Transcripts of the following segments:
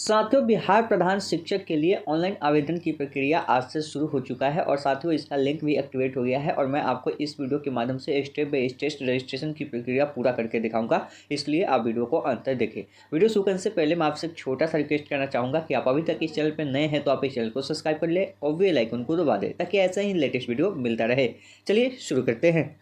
साथियों, बिहार प्रधान शिक्षक के लिए ऑनलाइन आवेदन की प्रक्रिया आज से शुरू हो चुका है और साथियों इसका लिंक भी एक्टिवेट हो गया है और मैं आपको इस वीडियो के माध्यम से स्टेप बाय स्टेप रजिस्ट्रेशन की प्रक्रिया पूरा करके दिखाऊंगा। इसलिए आप वीडियो को अंत तक देखें। वीडियो शुरू करने से पहले मैं आपसे एक छोटा सा रिक्वेस्ट करना चाहूँगा कि आप अभी तक इस चैनल पर नए हैं तो आप इस चैनल को सब्सक्राइब कर ले और बेल आइकन को दबा दें ताकि ऐसा ही लेटेस्ट वीडियो मिलता रहे। चलिए शुरू करते हैं।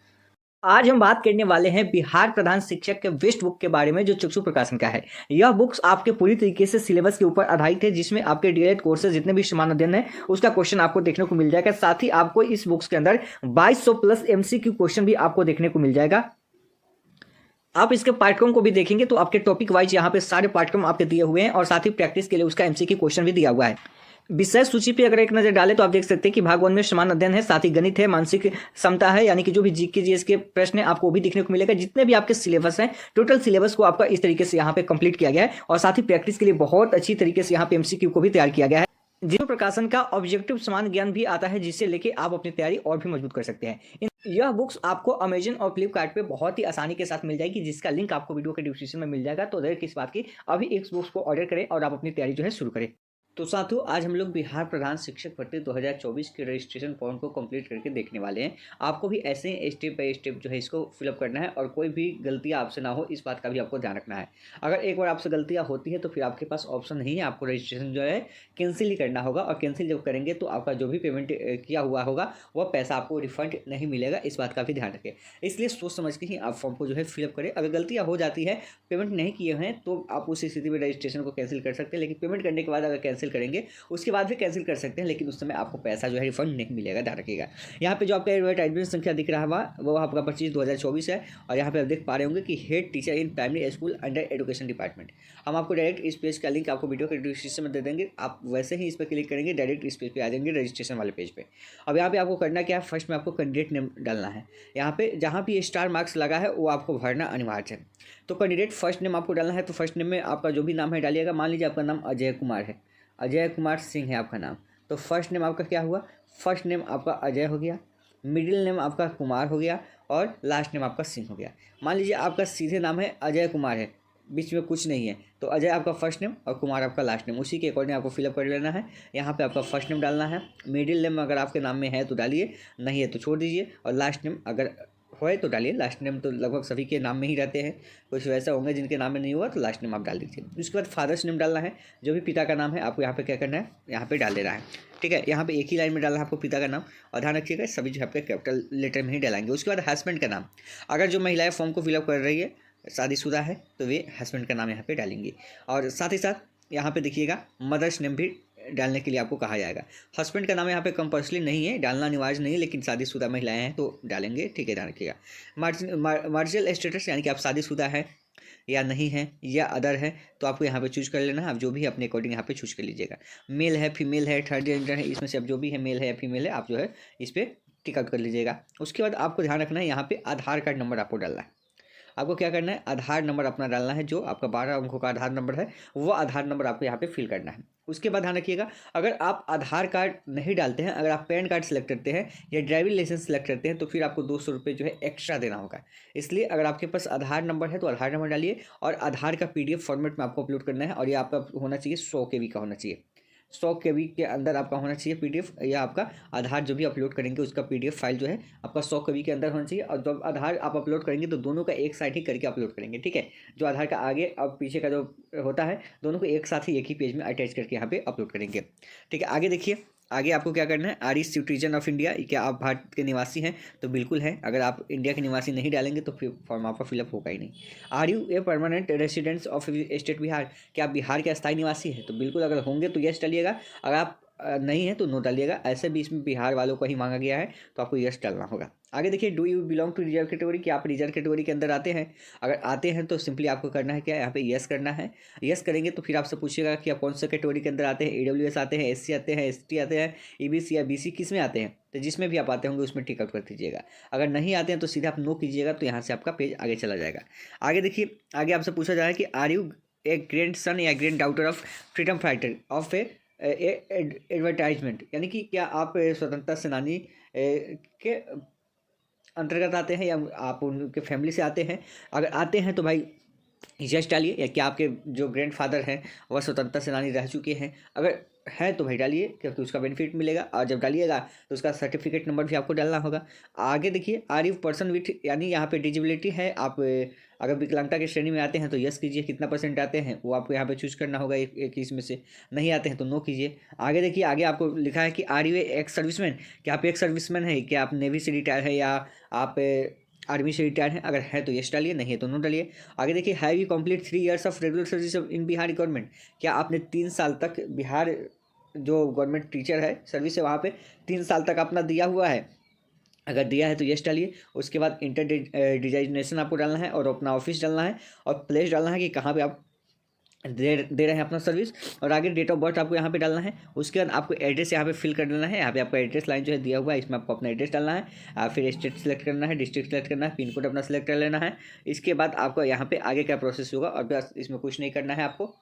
आज हम बात करने वाले हैं बिहार प्रधान शिक्षक के वेस्ट बुक के बारे में जो चक्षु प्रकाशन का है। यह बुक्स आपके पूरी तरीके से सिलेबस के ऊपर आधारित है जिसमें आपके डीएलएड कोर्सेज जितने भी समान अध्ययन है उसका क्वेश्चन आपको देखने को मिल जाएगा। साथ ही आपको इस बुक्स के अंदर 2200 प्लस एमसीक्यू क्वेश्चन भी आपको देखने को मिल जाएगा। आप इसके पाठ्यक्रम को भी देखेंगे तो आपके टॉपिक वाइज यहाँ पे सारे पाठ्यक्रम आपके दिए हुए हैं और साथ ही प्रैक्टिस के लिए उसका एमसीक्यू क्वेश्चन भी दिया हुआ है। विषय सूची पे अगर एक नजर डालें तो आप देख सकते हैं कि भाग 1 में समान अध्ययन है, साथ ही गणित है, मानसिक क्षमता है, यानी कि जो भी जीके जीएस के प्रश्न है आपको भी दिखने को मिलेगा। जितने भी आपके सिलेबस हैं टोटल सिलेबस को आपका इस तरीके से यहाँ पे कंप्लीट किया गया है और साथ ही प्रैक्टिस के लिए बहुत अच्छी तरीके से यहाँ पे एमसीक्यू को भी तैयार किया गया है। जिसमें प्रकाशन का ऑब्जेक्टिव समान ज्ञान भी आता है जिससे लेके आप अपनी तैयारी और भी मजबूत कर सकते हैं। यह बुक्स आपको अमेजन और फ्लिपकार्ट पे बहुत ही आसानी के साथ मिल जाएगी जिसका लिंक आपको वीडियो के डिस्क्रिप्शन में मिल जाएगा। तो देर किस बात की, अभी इस बुक्स को ऑर्डर करें और आप अपनी तैयारी जो है शुरू करें। तो साथियों आज हम लोग बिहार प्रधान शिक्षक भर्ती 2024 के रजिस्ट्रेशन फॉर्म को कंप्लीट करके देखने वाले हैं। आपको भी ऐसे ही स्टेप बाय स्टेप जो है इसको फिलअप करना है और कोई भी गलतियां आपसे ना हो इस बात का भी आपको ध्यान रखना है। अगर एक बार आपसे गलतियां होती है तो फिर आपके पास ऑप्शन नहीं है, आपको रजिस्ट्रेशन जो है कैंसिल ही करना होगा और कैंसिल जब करेंगे तो आपका जो भी पेमेंट किया हुआ होगा वह पैसा आपको रिफंड नहीं मिलेगा। इस बात का भी ध्यान रखें, इसलिए सोच समझ के ही आप फॉर्म को जो है फिलअप करें। अगर गलतियाँ हो जाती है, पेमेंट नहीं किए हैं तो आप उस स्थिति में रजिस्ट्रेशन को कैंसिल कर सकते हैं, लेकिन पेमेंट करने के बाद अगर कैंसिल करेंगे उसके बाद भी कैंसिल कर सकते हैं, लेकिन उस समय आपको पैसा जो है रिफंड नहीं मिलेगा, ध्यान रखिएगा। यहाँ पे जो आपका एडवर्टाइजमेंट संख्या दिख रहा है वो आपका 25/2024 है और यहाँ पे आप देख पा रहे होंगे कि head teacher in primary school under education department. हम आपको डायरेक्ट इस पेज का लिंक आपको वीडियो के डिस्क्रिप्शन में दे देंगे, आप वैसे ही इस पर क्लिक करेंगे डायरेक्ट इस पेज पे आ जाएंगे रजिस्ट्रेशन वाले पेज पे। अब यहाँ पे आपको करना क्या है, फर्स्ट में आपको कैंडिडेट नेम डालना है। यहाँ पे जहाँ भी स्टार मार्क्स लगा है वो आपको भरना अनिवार्य है। तो कैंडिडेट फर्स्ट नेम आपको डालना है, तो फर्स्ट नेम में आपका जो भी नाम है डालिएगा। मान लीजिए आपका नाम अजय कुमार है, अजय कुमार सिंह है आपका नाम, तो फर्स्ट नेम आपका क्या हुआ, फर्स्ट नेम आपका अजय हो गया, मिडिल नेम आपका कुमार हो गया और लास्ट नेम आपका सिंह हो गया। मान लीजिए आपका सीधे नाम है अजय कुमार है, बीच में कुछ नहीं है, तो अजय आपका फर्स्ट नेम और कुमार आपका लास्ट नेम, उसी के अकॉर्डिंग आपको फिलअप कर लेना है। यहाँ पे आपका फर्स्ट नेम डालना है, मिडिल नेम अगर आपके नाम में है तो डालिए, नहीं है तो छोड़ दीजिए, और लास्ट नेम अगर होए तो डालिए। लास्ट नेम तो लगभग सभी के नाम में ही रहते हैं, कुछ वैसे होंगे जिनके नाम में नहीं हुआ तो लास्ट नेम आप डाल दीजिए। उसके बाद फादर्स नेम डालना है, जो भी पिता का नाम है आपको यहाँ पे क्या करना है, यहाँ पे डाल देना है। ठीक है, यहाँ पे एक ही लाइन में डालना है आपको पिता का नाम, और ध्यान रखिएगा सभी जो है आपके कैपिटल लेटर में ही डालेंगे। उसके बाद हस्बैंड का नाम, अगर जो महिलाएं फॉर्म को फिलअप कर रही है शादीशुदा है तो वे हस्बैंड का नाम यहाँ पे डालेंगी। और साथ ही साथ यहाँ पे देखिएगा मदर्स नेम भी डालने के लिए आपको कहा जाएगा। हस्बैंड का नाम यहाँ पे कंपल्सरी नहीं है, डालना अनिवार्य नहीं है, लेकिन शादीशुदा महिलाएं हैं तो डालेंगे। ठीक है, ध्यान रखिएगा। मार्जिनल स्टेटस यानी कि आप शादीशुदा है या नहीं है या अदर है तो आपको यहाँ पे चूज कर लेना है। आप जो भी अपने अकॉर्डिंग यहाँ पे चूज कर लीजिएगा। मेल है, फीमेल है, थर्ड जेंडर है, इसमें से अब जो भी है मेल है या फीमेल है आप जो है इस पर टिक आउट कर लीजिएगा। उसके बाद आपको ध्यान रखना है यहाँ पे आधार कार्ड नंबर आपको डालना है। आपको क्या करना है, आधार नंबर अपना डालना है, जो आपका 12 अंकों का आधार नंबर है वो आधार नंबर आपको यहाँ पे फिल करना है। उसके बाद ध्यान रखिएगा, अगर आप आधार कार्ड नहीं डालते हैं, अगर आप पैन कार्ड सेलेक्ट करते हैं या ड्राइविंग लाइसेंस सेलेक्ट करते हैं तो फिर आपको 200 रुपये जो है एक्स्ट्रा देना होगा। इसलिए अगर आपके पास आधार नंबर है तो आधार नंबर डालिए और आधार का PDF फॉर्मेट में आपको अपलोड करना है और ये आपका होना चाहिए 100 KB का होना चाहिए। 100 KB के अंदर आपका होना चाहिए PDF, या आपका आधार जो भी अपलोड करेंगे उसका PDF फाइल जो है आपका 100 KB के अंदर होना चाहिए। और जब आधार आप अपलोड करेंगे तो दोनों का एक साथ ही करके अपलोड करेंगे। ठीक है, जो आधार का आगे और पीछे का जो होता है दोनों को एक साथ ही एक ही पेज में अटैच करके यहाँ पे अपलोड करेंगे। ठीक है, आगे देखिए, आगे आपको क्या करना है, R E citizen of India, क्या आप भारत के निवासी हैं, तो बिल्कुल है। अगर आप इंडिया के निवासी नहीं डालेंगे तो फिर फॉर्म आपका फिलअप होगा ही नहीं। Are you a permanent residents of state Bihar, क्या आप बिहार के अस्थायी निवासी हैं, तो बिल्कुल अगर होंगे तो यस डालिएगा, अगर आप नहीं है तो नो डालिएगा। ऐसे भी इसमें बिहार वालों को ही मांगा गया है तो आपको यस डालना होगा। आगे देखिए, do you belong to reserve category, क्या आप रिजर्व कैटेगरी के अंदर आते हैं, अगर आते हैं तो सिंपली आपको करना है क्या, यहाँ पे यस करना है। यस करेंगे तो फिर आपसे पूछेगा कि आप कौन सा कैटेगरी के अंदर आते हैं, AWS आते हैं, SC आते हैं, ST आते हैं, EBC या BC, किस में आते हैं, तो जिसमें भी आप आते होंगे उसमें टिक आउट कर दीजिएगा। अगर नहीं आते हैं तो सीधा आप नो कीजिएगा, तो यहाँ से आपका पेज आगे चला जाएगा। आगे देखिए, आगे आपसे पूछा जा रहा है कि are you a grandson या granddaughter of freedom fighter of a advertisement, यानी कि क्या आप स्वतंत्रता सेनानी के अंतर्गत आते हैं या आप उनके फैमिली से आते हैं। अगर आते हैं तो भाई यस डालिए, या क्या आपके जो ग्रैंडफ़ादर हैं वह स्वतंत्रता सेनानी रह चुके हैं, अगर है तो भाई डालिए, क्योंकि उसका बेनिफिट मिलेगा। और जब डालिएगा तो उसका सर्टिफिकेट नंबर भी आपको डालना होगा। आगे देखिए, आर यू पर्सन विथ, यानी यहाँ पे डिजेबिलिटी है, आप अगर विकलांगता की श्रेणी में आते हैं तो यस कीजिए, कितना परसेंट आते हैं वो आपको यहाँ पे चूज करना होगा, एक एक इसमें से। नहीं आते हैं तो नो कीजिए। आगे देखिए, आगे आपको लिखा है कि आर यू एक्स सर्विसमैन, क्या आप एक सर्विसमैन है, क्या आप नेवी से रिटायर है, या आप आर्मी से रिटायर हैं, अगर है तो यस डालिए, नहीं है तो नो डालिए। आगे देखिए, have you complete 3 years of regular service in Bihar government, क्या आपने 3 साल तक बिहार जो गवर्नमेंट टीचर है सर्विस है वहाँ पे 3 साल तक अपना दिया हुआ है, अगर दिया है तो यस डालिए। उसके बाद इंटर डिजाइनेशन आपको डालना है, और अपना ऑफिस डालना है, और प्लेस डालना है कि कहाँ पे आप दे रहे हैं अपना सर्विस, और आगे डेट ऑफ बर्थ आपको यहाँ पे डालना है। उसके बाद आपको एड्रेस यहाँ पे फिल कर देना है, यहाँ पे आपका एड्रेस लाइन जो है दिया हुआ है, इसमें आपको अपना एड्रेस डालना है। फिर स्टेट सेलेक्ट करना है, डिस्ट्रिक्ट सेलेक्ट करना है, पिन कोड अपना सेलेक्ट कर लेना है। इसके बाद आपको यहाँ पे आगे क्या प्रोसेस होगा, और बस इसमें कुछ नहीं करना है आपको।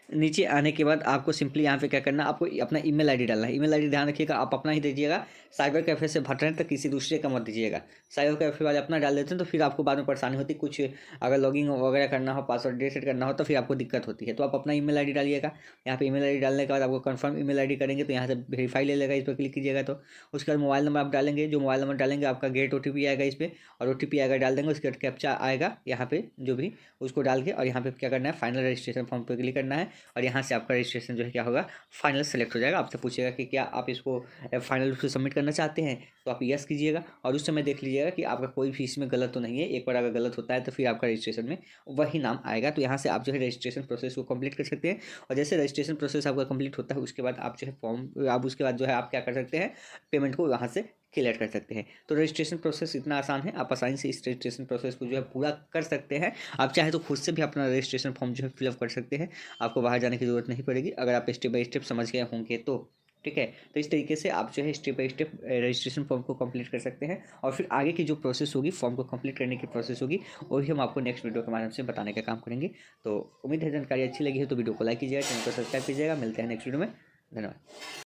नीचे आने के बाद आपको सिंपली यहाँ पे क्या करना है, आपको अपना ईमेल आईडी डालना है। ईमेल आईडी ध्यान रखिएगा, आप अपना ही दीजिएगा, साइबर कैफ़े से भर रहे हैं तो किसी दूसरे का मत दीजिएगा। साइबर कैफ़े वाले अपना डाल देते हैं तो फिर आपको बाद में परेशानी होती है, कुछ अगर लॉगिंग वगैरह करना हो, पासवर्ड रीसेट करना हो तो फिर आपको दिक्कत होती है। तो आप अपना ईमेल आईडी डालिएगा। यहाँ पे ईमेल आईडी डालने के बाद आपको कंफर्म ईमेल आईडी करेंगे तो यहाँ से वेरीफाई ले लेगा, इस पर क्लिक कीजिएगा तो। उसके बाद मोबाइल नंबर आप डालेंगे, जो मोबाइल नंबर डालेंगे आपका गेट ओटीपी आएगा इस पर, और ओटीपी आएगा डाल देंगे। उसके बाद कैप्चा आएगा यहाँ पे जो भी, उसको डाल के, और यहाँ पे क्या करना है, फाइनल रजिस्ट्रेशन फॉर्म पर क्लिक करना है, और यहाँ से आपका रजिस्ट्रेशन जो है क्या होगा, फाइनल सेलेक्ट हो जाएगा। आपसे पूछेगा कि क्या आप इसको फाइनल रूप से सबमिट करना चाहते हैं, तो आप यस कीजिएगा, और उस समय देख लीजिएगा कि आपका कोई भी इसमें गलत तो नहीं है। एक बार अगर गलत होता है तो फिर आपका रजिस्ट्रेशन में वही नाम आएगा। तो यहाँ से आप जो है रजिस्ट्रेशन प्रोसेस को कंप्लीट कर सकते हैं। और जैसे रजिस्ट्रेशन प्रोसेस आपका कंप्लीट होता है उसके बाद आप जो है फॉर्म, आप उसके बाद जो है आप क्या कर सकते हैं, पेमेंट को वहाँ से क्लियर कर सकते हैं। तो रजिस्ट्रेशन प्रोसेस इतना आसान है, आप आसानी से इस रजिस्ट्रेशन प्रोसेस को जो है पूरा कर सकते हैं। आप चाहे तो खुद से भी अपना रजिस्ट्रेशन फॉर्म जो है फिलअप कर सकते हैं, आपको बाहर जाने की ज़रूरत नहीं पड़ेगी, अगर आप स्टेप बाय स्टेप समझ गए होंगे तो। ठीक है, तो इस तरीके से आप जो है step by step registration form को कंप्लीट कर सकते हैं, और फिर आगे की जो प्रोसेस होगी, फॉर्म को कंप्लीट करने की प्रोसेस होगी, वो भी हम आपको नेक्स्ट वीडियो के माध्यम से बताने का काम करेंगे। तो उम्मीद है जानकारी अच्छी लगी है तो वीडियो को लाइक कीजिएगा, चैनल को सब्सक्राइब कीजिएगा। मिलते हैं नेक्स्ट वीडियो में, धन्यवाद।